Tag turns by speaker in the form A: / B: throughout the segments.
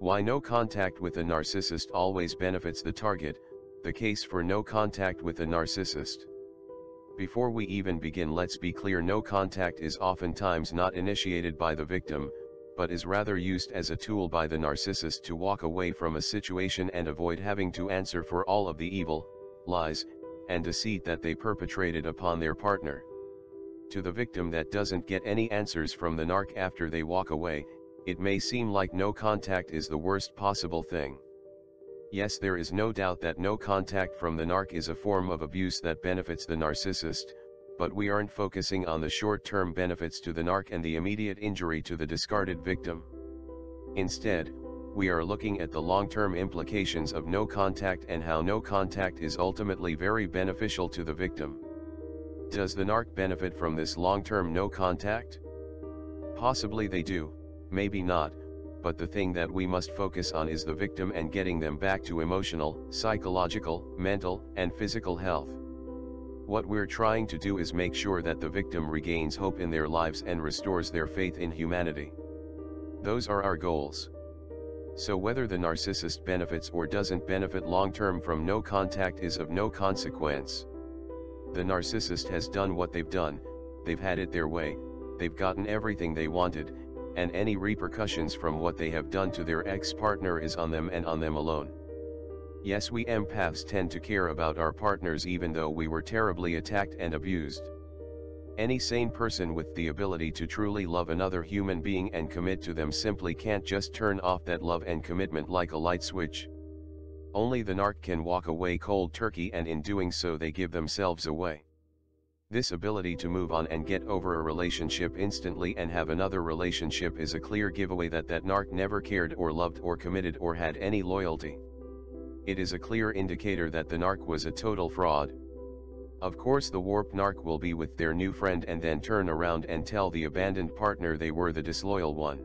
A: Why no contact with a narcissist always benefits the target, the case for no contact with a narcissist. Before we even begin, let's be clear, no contact is oftentimes not initiated by the victim, but is rather used as a tool by the narcissist to walk away from a situation and avoid having to answer for all of the evil, lies, and deceit that they perpetrated upon their partner. To the victim that doesn't get any answers from the narc after they walk away, it may seem like no contact is the worst possible thing. Yes, there is no doubt that no contact from the narc is a form of abuse that benefits the narcissist, but we aren't focusing on the short-term benefits to the narc and the immediate injury to the discarded victim. Instead, we are looking at the long-term implications of no contact and how no contact is ultimately very beneficial to the victim. Does the narc benefit from this long-term no contact? Possibly they do, maybe not, but the thing that we must focus on is the victim and getting them back to emotional, psychological, mental, and physical health. What we're trying to do is make sure that the victim regains hope in their lives and restores their faith in humanity. Those are our goals. So whether the narcissist benefits or doesn't benefit long-term from no contact is of no consequence. The narcissist has done what they've done, they've had it their way, they've gotten everything they wanted, and any repercussions from what they have done to their ex-partner is on them and on them alone. Yes, we empaths tend to care about our partners even though we were terribly attacked and abused. Any sane person with the ability to truly love another human being and commit to them simply can't just turn off that love and commitment like a light switch. Only the narc can walk away cold turkey, and in doing so they give themselves away. This ability to move on and get over a relationship instantly and have another relationship is a clear giveaway that that narc never cared or loved or committed or had any loyalty. It is a clear indicator that the narc was a total fraud. Of course, the warped narc will be with their new friend and then turn around and tell the abandoned partner they were the disloyal one.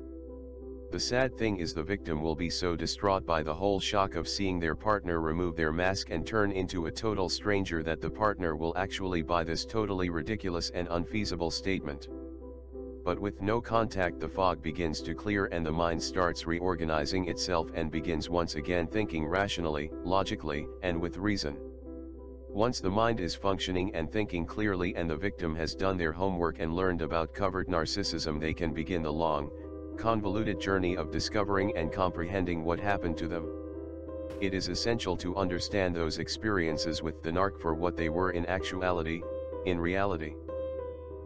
A: The sad thing is the victim will be so distraught by the whole shock of seeing their partner remove their mask and turn into a total stranger that the partner will actually buy this totally ridiculous and unfeasible statement. But with no contact, the fog begins to clear and the mind starts reorganizing itself and begins once again thinking rationally, logically, and with reason. Once the mind is functioning and thinking clearly and the victim has done their homework and learned about covert narcissism, they can begin the long, convoluted journey of discovering and comprehending what happened to them. It is essential to understand those experiences with the narc for what they were in actuality, in reality.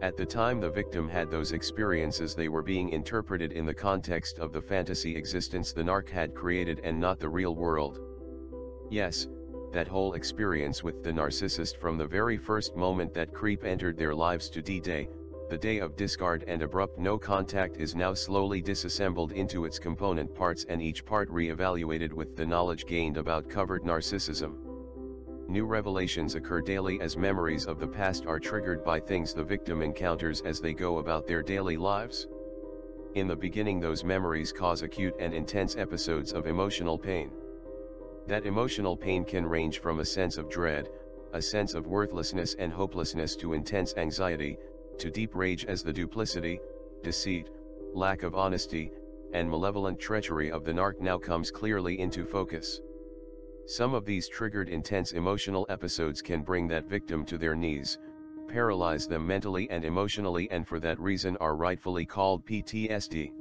A: At the time the victim had those experiences, they were being interpreted in the context of the fantasy existence the narc had created and not the real world. Yes, that whole experience with the narcissist from the very first moment that creep entered their lives to D-Day, the day of discard and abrupt no contact, is now slowly disassembled into its component parts and each part re-evaluated with the knowledge gained about covert narcissism. New revelations occur daily as memories of the past are triggered by things the victim encounters as they go about their daily lives. In the beginning, those memories cause acute and intense episodes of emotional pain. That emotional pain can range from a sense of dread, a sense of worthlessness and hopelessness, to intense anxiety, to deep rage as the duplicity, deceit, lack of honesty, and malevolent treachery of the narc now comes clearly into focus. Some of these triggered intense emotional episodes can bring that victim to their knees, paralyze them mentally and emotionally, and for that reason are rightfully called PTSD.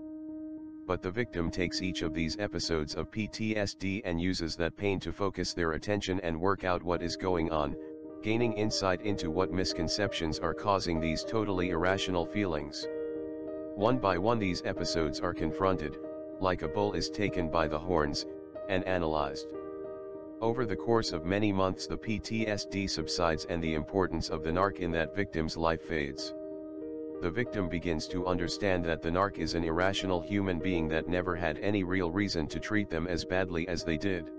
A: But the victim takes each of these episodes of PTSD and uses that pain to focus their attention and work out what is going on, gaining insight into what misconceptions are causing these totally irrational feelings. One by one these episodes are confronted, like a bull is taken by the horns, and analyzed. Over the course of many months the PTSD subsides and the importance of the narc in that victim's life fades. The victim begins to understand that the narc is an irrational human being that never had any real reason to treat them as badly as they did.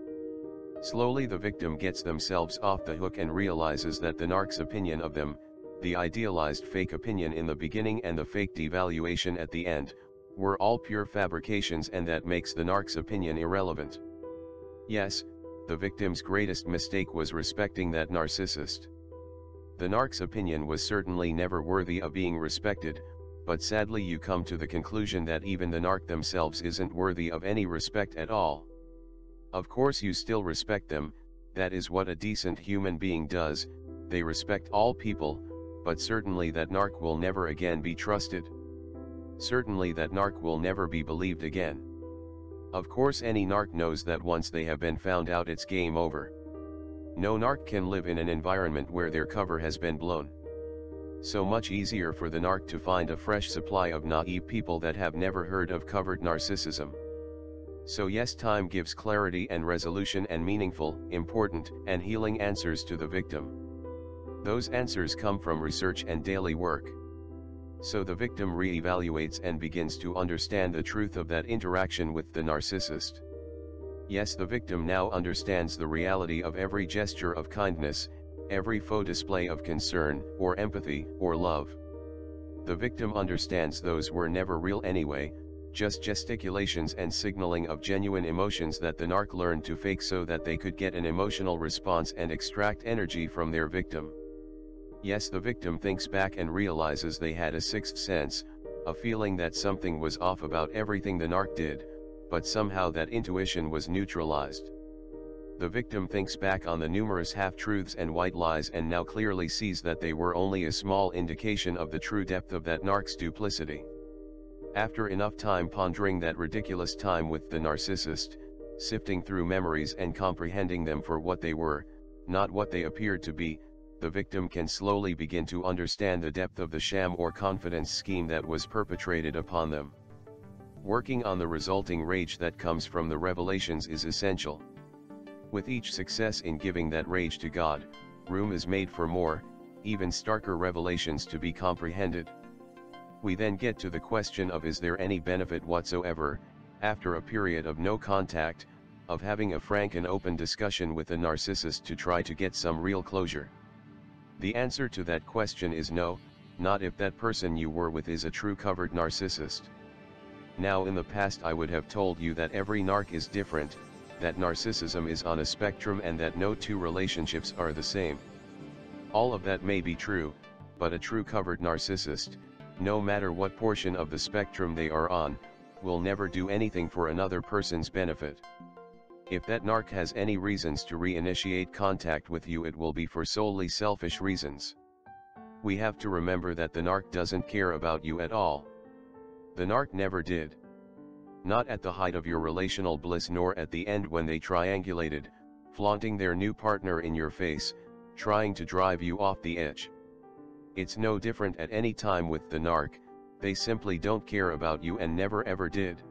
A: Slowly the victim gets themselves off the hook and realizes that the narc's opinion of them, the idealized fake opinion in the beginning and the fake devaluation at the end, were all pure fabrications, and that makes the narc's opinion irrelevant. Yes, the victim's greatest mistake was respecting that narcissist. The narc's opinion was certainly never worthy of being respected, but sadly you come to the conclusion that even the narc themselves isn't worthy of any respect at all. Of course you still respect them, that is what a decent human being does, they respect all people, but certainly that narc will never again be trusted. Certainly that narc will never be believed again. Of course any narc knows that once they have been found out it's game over. No narc can live in an environment where their cover has been blown. So much easier for the narc to find a fresh supply of naive people that have never heard of covert narcissism. So yes, time gives clarity and resolution and meaningful, important, and healing answers to the victim. Those answers come from research and daily work. So the victim re-evaluates and begins to understand the truth of that interaction with the narcissist. Yes, the victim now understands the reality of every gesture of kindness, every faux display of concern, or empathy, or love. The victim understands those were never real anyway, just gesticulations and signaling of genuine emotions that the narc learned to fake so that they could get an emotional response and extract energy from their victim. Yes, the victim thinks back and realizes they had a sixth sense, a feeling that something was off about everything the narc did, but somehow that intuition was neutralized. The victim thinks back on the numerous half-truths and white lies and now clearly sees that they were only a small indication of the true depth of that narc's duplicity. After enough time pondering that ridiculous time with the narcissist, sifting through memories and comprehending them for what they were, not what they appeared to be, the victim can slowly begin to understand the depth of the sham or confidence scheme that was perpetrated upon them. Working on the resulting rage that comes from the revelations is essential. With each success in giving that rage to God, room is made for more, even starker revelations to be comprehended. We then get to the question of is there any benefit whatsoever, after a period of no contact, of having a frank and open discussion with a narcissist to try to get some real closure? The answer to that question is no, not if that person you were with is a true covert narcissist. Now in the past I would have told you that every narc is different, that narcissism is on a spectrum and that no two relationships are the same. All of that may be true, but a true covert narcissist, no matter what portion of the spectrum they are on, will never do anything for another person's benefit. If that narc has any reasons to reinitiate contact with you, it will be for solely selfish reasons. We have to remember that the narc doesn't care about you at all. The narc never did. Not at the height of your relational bliss nor at the end when they triangulated, flaunting their new partner in your face, trying to drive you off the edge. It's no different at any time with the narc, they simply don't care about you and never ever did.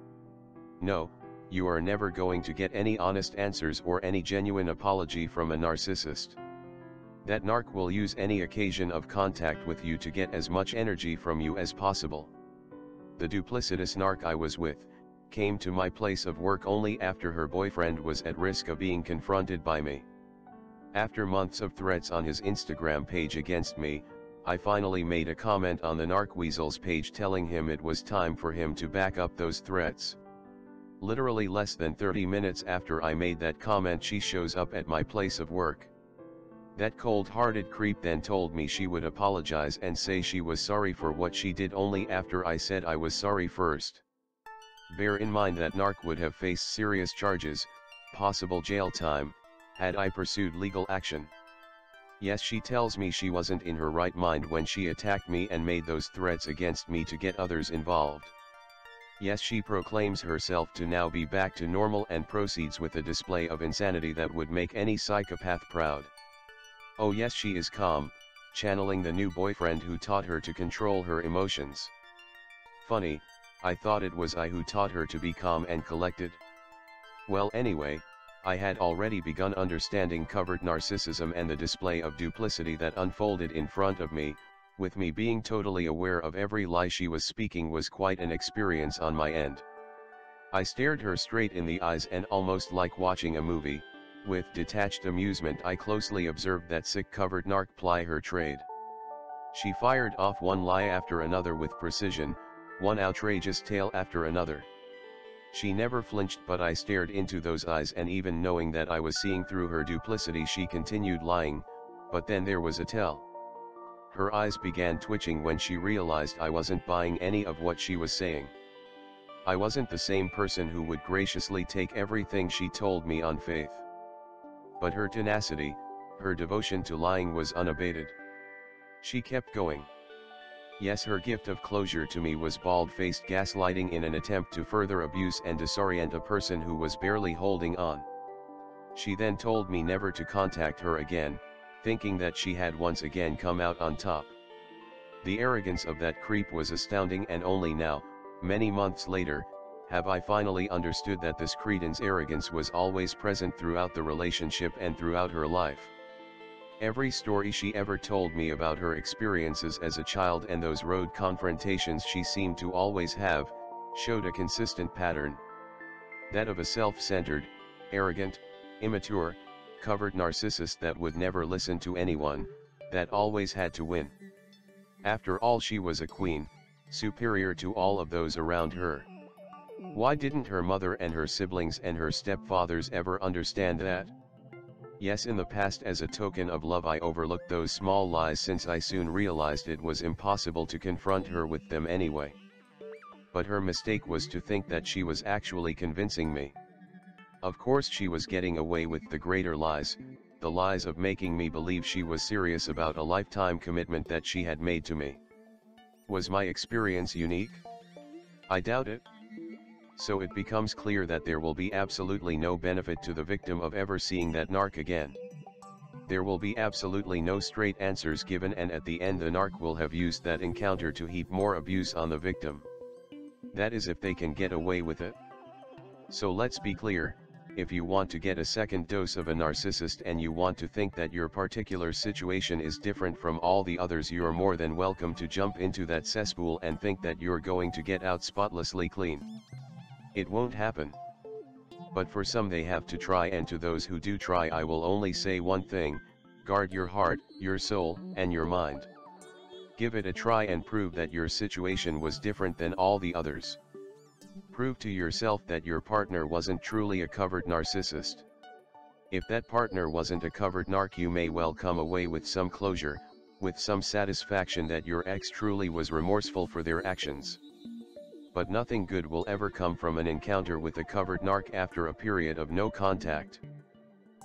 A: No, you are never going to get any honest answers or any genuine apology from a narcissist. That narc will use any occasion of contact with you to get as much energy from you as possible. The duplicitous narc I was with, came to my place of work only after her boyfriend was at risk of being confronted by me. After months of threats on his Instagram page against me, I finally made a comment on the narc weasel's page telling him it was time for him to back up those threats. Literally less than 30 minutes after I made that comment, she shows up at my place of work. That cold-hearted creep then told me she would apologize and say she was sorry for what she did only after I said I was sorry first. Bear in mind that narc would have faced serious charges, possible jail time, had I pursued legal action. Yes, she tells me she wasn't in her right mind when she attacked me and made those threats against me to get others involved. Yes, she proclaims herself to now be back to normal and proceeds with a display of insanity that would make any psychopath proud. Oh yes, she is calm, channeling the new boyfriend who taught her to control her emotions. Funny, I thought it was I who taught her to be calm and collected. Well anyway, I had already begun understanding covert narcissism and the display of duplicity that unfolded in front of me, with me being totally aware of every lie she was speaking was quite an experience on my end. I stared her straight in the eyes and almost like watching a movie, with detached amusement I closely observed that sick covert narc ply her trade. She fired off one lie after another with precision, one outrageous tale after another. She never flinched, but I stared into those eyes and even knowing that I was seeing through her duplicity she continued lying, but then there was a tell. Her eyes began twitching when she realized I wasn't buying any of what she was saying. I wasn't the same person who would graciously take everything she told me on faith. But her tenacity, her devotion to lying was unabated. She kept going. Yes, her gift of closure to me was bald-faced gaslighting in an attempt to further abuse and disorient a person who was barely holding on. She then told me never to contact her again, thinking that she had once again come out on top. The arrogance of that creep was astounding, and only now, many months later, have I finally understood that this cretin's arrogance was always present throughout the relationship and throughout her life. Every story she ever told me about her experiences as a child and those road confrontations she seemed to always have, showed a consistent pattern. That of a self-centered, arrogant, immature, covert narcissist that would never listen to anyone, that always had to win. After all, she was a queen, superior to all of those around her. Why didn't her mother and her siblings and her stepfathers ever understand that? Yes, in the past, as a token of love, I overlooked those small lies, since I soon realized it was impossible to confront her with them anyway. But her mistake was to think that she was actually convincing me. Of course she was getting away with the greater lies, the lies of making me believe she was serious about a lifetime commitment that she had made to me. Was my experience unique? I doubt it. So it becomes clear that there will be absolutely no benefit to the victim of ever seeing that narc again. There will be absolutely no straight answers given, and at the end the narc will have used that encounter to heap more abuse on the victim. That is, if they can get away with it. So let's be clear, if you want to get a second dose of a narcissist and you want to think that your particular situation is different from all the others, you're more than welcome to jump into that cesspool and think that you're going to get out spotlessly clean. It won't happen. But for some they have to try, and to those who do try I will only say one thing: guard your heart, your soul, and your mind. Give it a try and prove that your situation was different than all the others. Prove to yourself that your partner wasn't truly a covert narcissist. If that partner wasn't a covert narc, you may well come away with some closure, with some satisfaction that your ex truly was remorseful for their actions. But nothing good will ever come from an encounter with a covert narc after a period of no contact.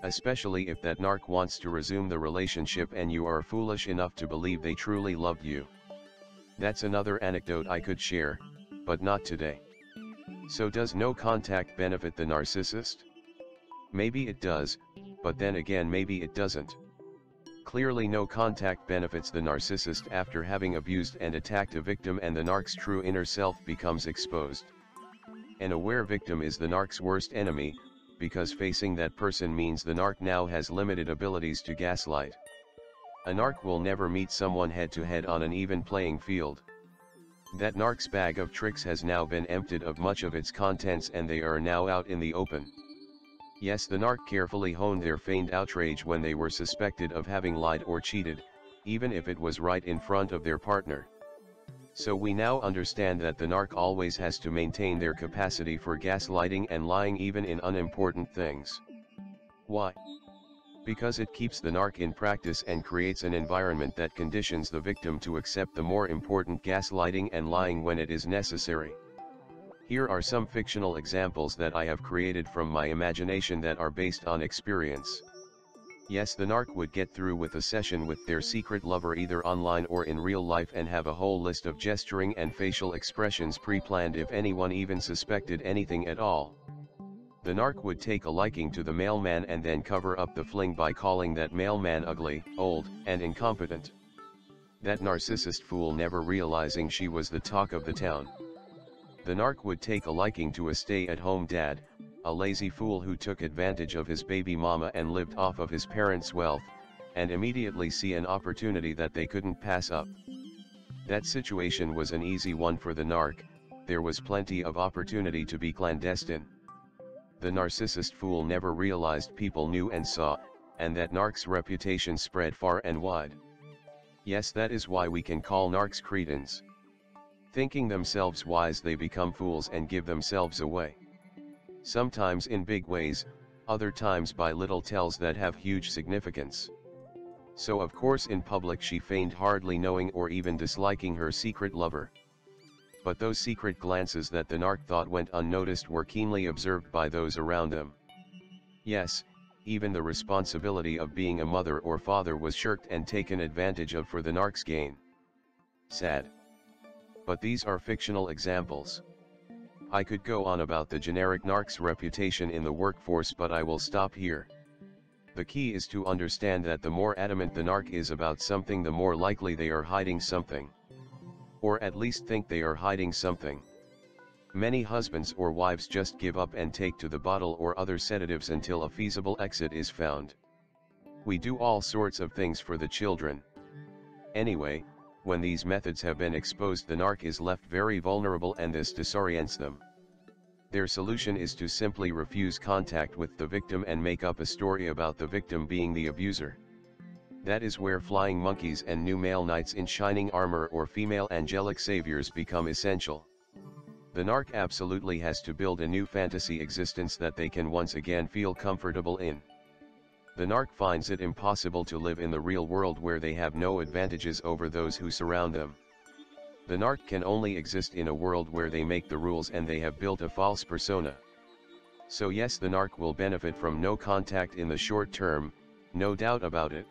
A: Especially if that narc wants to resume the relationship and you are foolish enough to believe they truly loved you. That's another anecdote I could share, but not today. So does no contact benefit the narcissist? Maybe it does, but then again maybe it doesn't. Clearly no contact benefits the narcissist after having abused and attacked a victim, and the narc's true inner self becomes exposed. An aware victim is the narc's worst enemy, because facing that person means the narc now has limited abilities to gaslight. A narc will never meet someone head-to-head on an even playing field. That narc's bag of tricks has now been emptied of much of its contents, and they are now out in the open. Yes, the narc carefully honed their feigned outrage when they were suspected of having lied or cheated, even if it was right in front of their partner. So we now understand that the narc always has to maintain their capacity for gaslighting and lying, even in unimportant things. Why? Because it keeps the narc in practice and creates an environment that conditions the victim to accept the more important gaslighting and lying when it is necessary. Here are some fictional examples that I have created from my imagination that are based on experience. Yes, the narc would get through with a session with their secret lover either online or in real life and have a whole list of gesturing and facial expressions pre-planned if anyone even suspected anything at all. The narc would take a liking to the mailman and then cover up the fling by calling that mailman ugly, old, and incompetent. That narcissist fool never realizing she was the talk of the town. The narc would take a liking to a stay-at-home dad, a lazy fool who took advantage of his baby mama and lived off of his parents' wealth, and immediately see an opportunity that they couldn't pass up. That situation was an easy one for the narc. There was plenty of opportunity to be clandestine. The narcissist fool never realized people knew and saw, and that narc's reputation spread far and wide. Yes, that is why we can call narcs cretins. Thinking themselves wise, they become fools and give themselves away. Sometimes in big ways, other times by little tells that have huge significance. So of course in public she feigned hardly knowing or even disliking her secret lover. But those secret glances that the narc thought went unnoticed were keenly observed by those around them. Yes, even the responsibility of being a mother or father was shirked and taken advantage of for the narc's gain. Sad. But these are fictional examples. I could go on about the generic narc's reputation in the workforce, but I will stop here. The key is to understand that the more adamant the narc is about something, the more likely they are hiding something. Or at least think they are hiding something. Many husbands or wives just give up and take to the bottle or other sedatives until a feasible exit is found. We do all sorts of things for the children. Anyway, when these methods have been exposed, the narc is left very vulnerable and this disorients them. Their solution is to simply refuse contact with the victim and make up a story about the victim being the abuser. That is where flying monkeys and new male knights in shining armor or female angelic saviors become essential. The narc absolutely has to build a new fantasy existence that they can once again feel comfortable in. The narc finds it impossible to live in the real world where they have no advantages over those who surround them. The narc can only exist in a world where they make the rules and they have built a false persona. So yes, the narc will benefit from no contact in the short term, no doubt about it.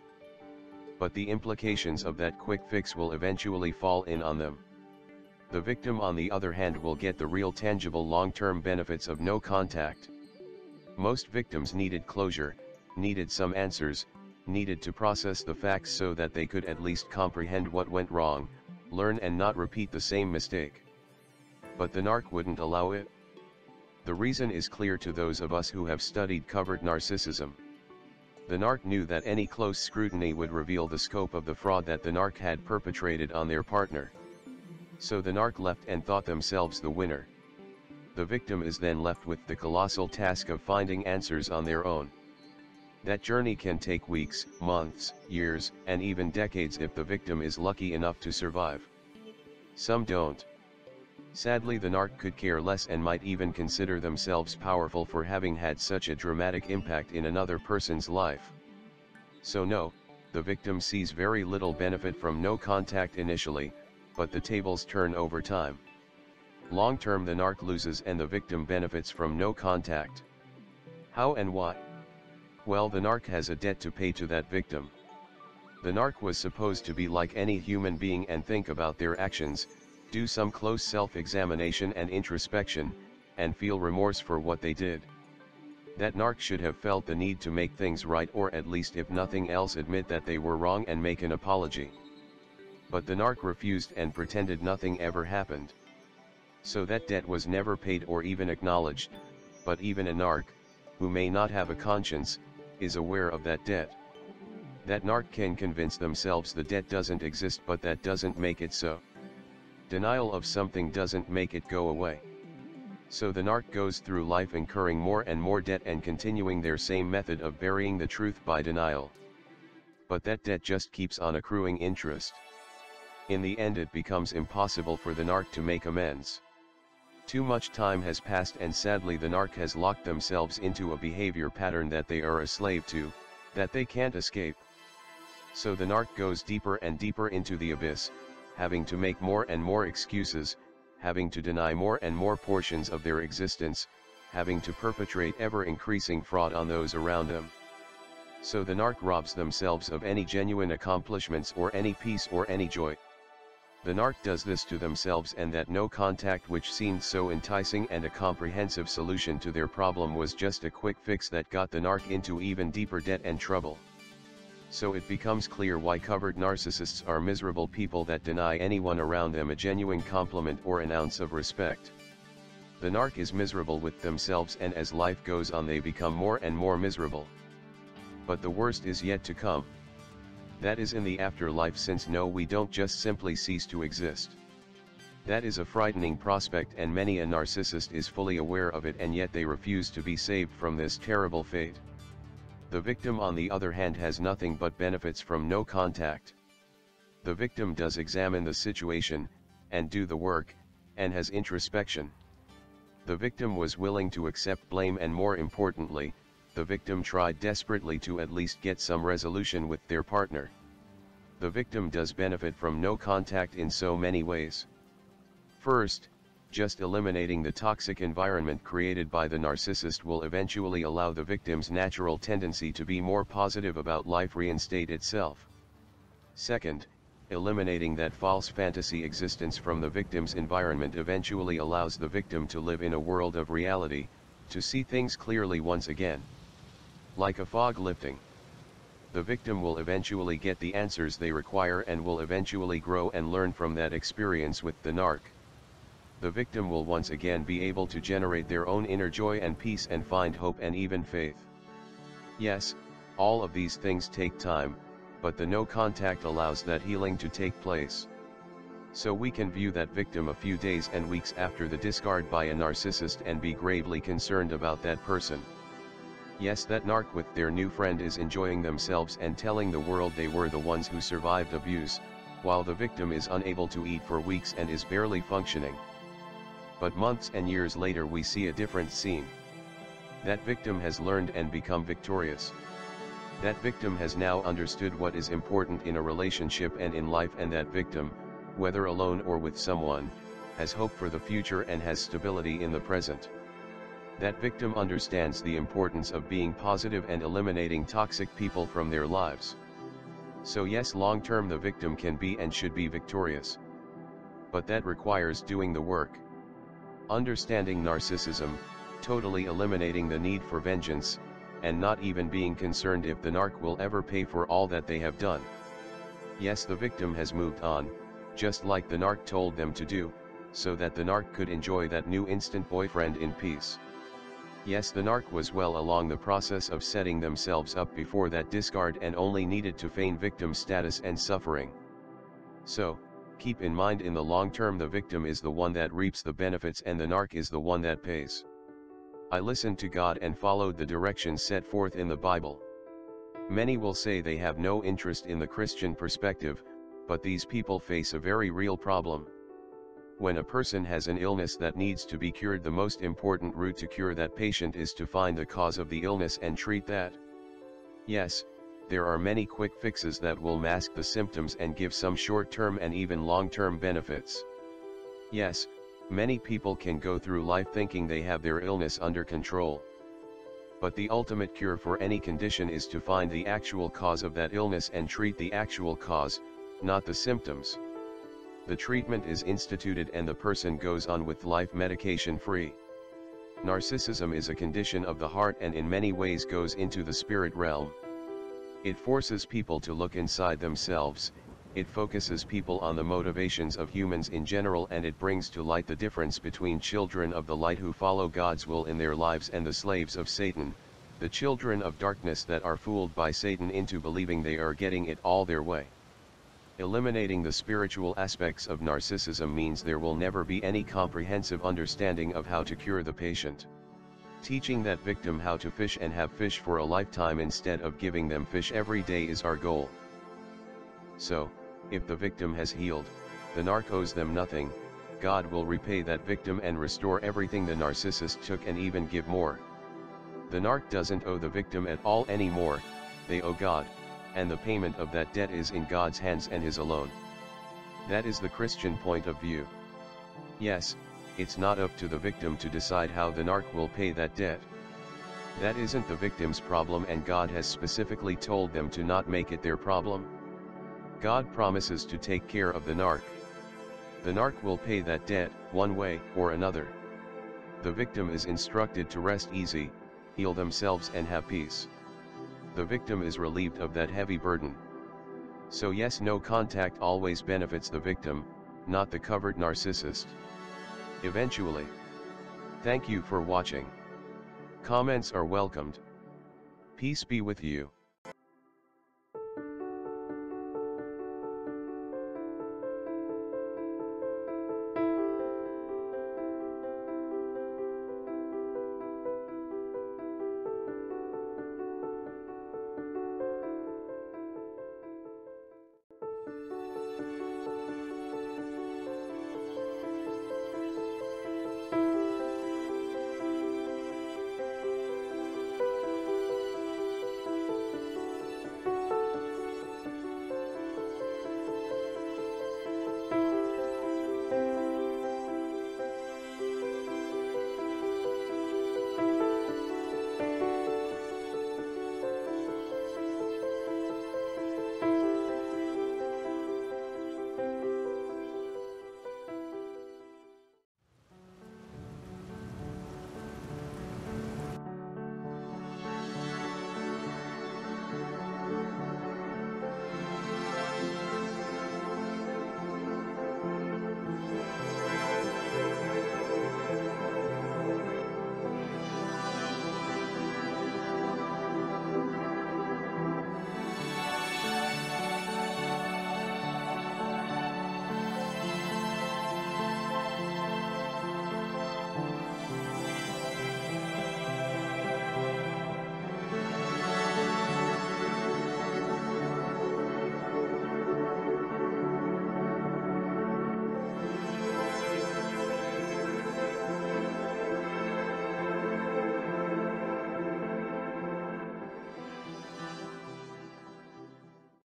A: But the implications of that quick fix will eventually fall in on them. The victim, on the other hand, will get the real tangible long-term benefits of no contact. Most victims needed closure, needed some answers, needed to process the facts so that they could at least comprehend what went wrong, learn and not repeat the same mistake. But the narc wouldn't allow it. The reason is clear to those of us who have studied covert narcissism. The narc knew that any close scrutiny would reveal the scope of the fraud that the narc had perpetrated on their partner. So the narc left and thought themselves the winner. The victim is then left with the colossal task of finding answers on their own. That journey can take weeks, months, years, and even decades if the victim is lucky enough to survive. Some don't. Sadly, the narc could care less and might even consider themselves powerful for having had such a dramatic impact in another person's life. So no, the victim sees very little benefit from no contact initially, but the tables turn over time. Long term, the narc loses and the victim benefits from no contact. How and why? Well, the narc has a debt to pay to that victim. The narc was supposed to be like any human being and think about their actions, do some close self-examination and introspection, and feel remorse for what they did. That narc should have felt the need to make things right, or at least if nothing else admit that they were wrong and make an apology. But the narc refused and pretended nothing ever happened. So that debt was never paid or even acknowledged, but even a narc, who may not have a conscience, is aware of that debt. That narc can convince themselves the debt doesn't exist, but that doesn't make it so. Denial of something doesn't make it go away. So the narc goes through life incurring more and more debt and continuing their same method of burying the truth by denial. But that debt just keeps on accruing interest. In the end, it becomes impossible for the narc to make amends. Too much time has passed and sadly the narc has locked themselves into a behavior pattern that they are a slave to, that they can't escape. So the narc goes deeper and deeper into the abyss, having to make more and more excuses, having to deny more and more portions of their existence, having to perpetrate ever-increasing fraud on those around them. So the narc robs themselves of any genuine accomplishments or any peace or any joy. The narc does this to themselves, and that no contact which seemed so enticing and a comprehensive solution to their problem was just a quick fix that got the narc into even deeper debt and trouble. So it becomes clear why covert narcissists are miserable people that deny anyone around them a genuine compliment or an ounce of respect. The narc is miserable with themselves, and as life goes on they become more and more miserable. But the worst is yet to come. That is in the afterlife, since no, we don't just simply cease to exist. That is a frightening prospect, and many a narcissist is fully aware of it, and yet they refuse to be saved from this terrible fate. The victim, on the other hand, has nothing but benefits from no contact. The victim does examine the situation, and do the work, and has introspection. The victim was willing to accept blame, and more importantly, the victim tried desperately to at least get some resolution with their partner. The victim does benefit from no contact in so many ways. First, just eliminating the toxic environment created by the narcissist will eventually allow the victim's natural tendency to be more positive about life reinstate itself. Second, eliminating that false fantasy existence from the victim's environment eventually allows the victim to live in a world of reality, to see things clearly once again. Like a fog lifting. The victim will eventually get the answers they require and will eventually grow and learn from that experience with the narc. The victim will once again be able to generate their own inner joy and peace and find hope and even faith. Yes, all of these things take time, but the no contact allows that healing to take place. So we can view that victim a few days and weeks after the discard by a narcissist and be gravely concerned about that person. Yes, that narc with their new friend is enjoying themselves and telling the world they were the ones who survived abuse, while the victim is unable to eat for weeks and is barely functioning. But months and years later we see a different scene. That victim has learned and become victorious. That victim has now understood what is important in a relationship and in life, and that victim, whether alone or with someone, has hope for the future and has stability in the present. That victim understands the importance of being positive and eliminating toxic people from their lives. So yes, long term the victim can be and should be victorious. But that requires doing the work. Understanding narcissism, totally eliminating the need for vengeance, and not even being concerned if the narc will ever pay for all that they have done. Yes, the victim has moved on, just like the narc told them to do, so that the narc could enjoy that new instant boyfriend in peace. Yes, the narc was well along the process of setting themselves up before that discard and only needed to feign victim status and suffering. So, keep in mind, in the long term the victim is the one that reaps the benefits and the narc is the one that pays. I listened to God and followed the directions set forth in the Bible. Many will say they have no interest in the Christian perspective, but these people face a very real problem. When a person has an illness that needs to be cured, the most important route to cure that patient is to find the cause of the illness and treat that. Yes, there are many quick fixes that will mask the symptoms and give some short-term and even long-term benefits. Yes, many people can go through life thinking they have their illness under control. But the ultimate cure for any condition is to find the actual cause of that illness and treat the actual cause, not the symptoms. The treatment is instituted and the person goes on with life medication-free. Narcissism is a condition of the heart and in many ways goes into the spirit realm. It forces people to look inside themselves, it focuses people on the motivations of humans in general, and it brings to light the difference between children of the light who follow God's will in their lives and the slaves of Satan, the children of darkness that are fooled by Satan into believing they are getting it all their way. Eliminating the spiritual aspects of narcissism means there will never be any comprehensive understanding of how to cure the patient. Teaching that victim how to fish and have fish for a lifetime instead of giving them fish every day is our goal. So, if the victim has healed, the narc owes them nothing. God will repay that victim and restore everything the narcissist took and even give more. The narc doesn't owe the victim at all anymore, they owe God, and the payment of that debt is in God's hands and His alone. That is the Christian point of view. Yes, it's not up to the victim to decide how the narc will pay that debt. That isn't the victim's problem, and God has specifically told them to not make it their problem. God promises to take care of the narc. The narc will pay that debt, one way or another. The victim is instructed to rest easy, heal themselves and have peace. The victim is relieved of that heavy burden. So yes, no contact always benefits the victim, not the covert narcissist. Eventually. Thank you for watching. Comments are welcomed. Peace be with you.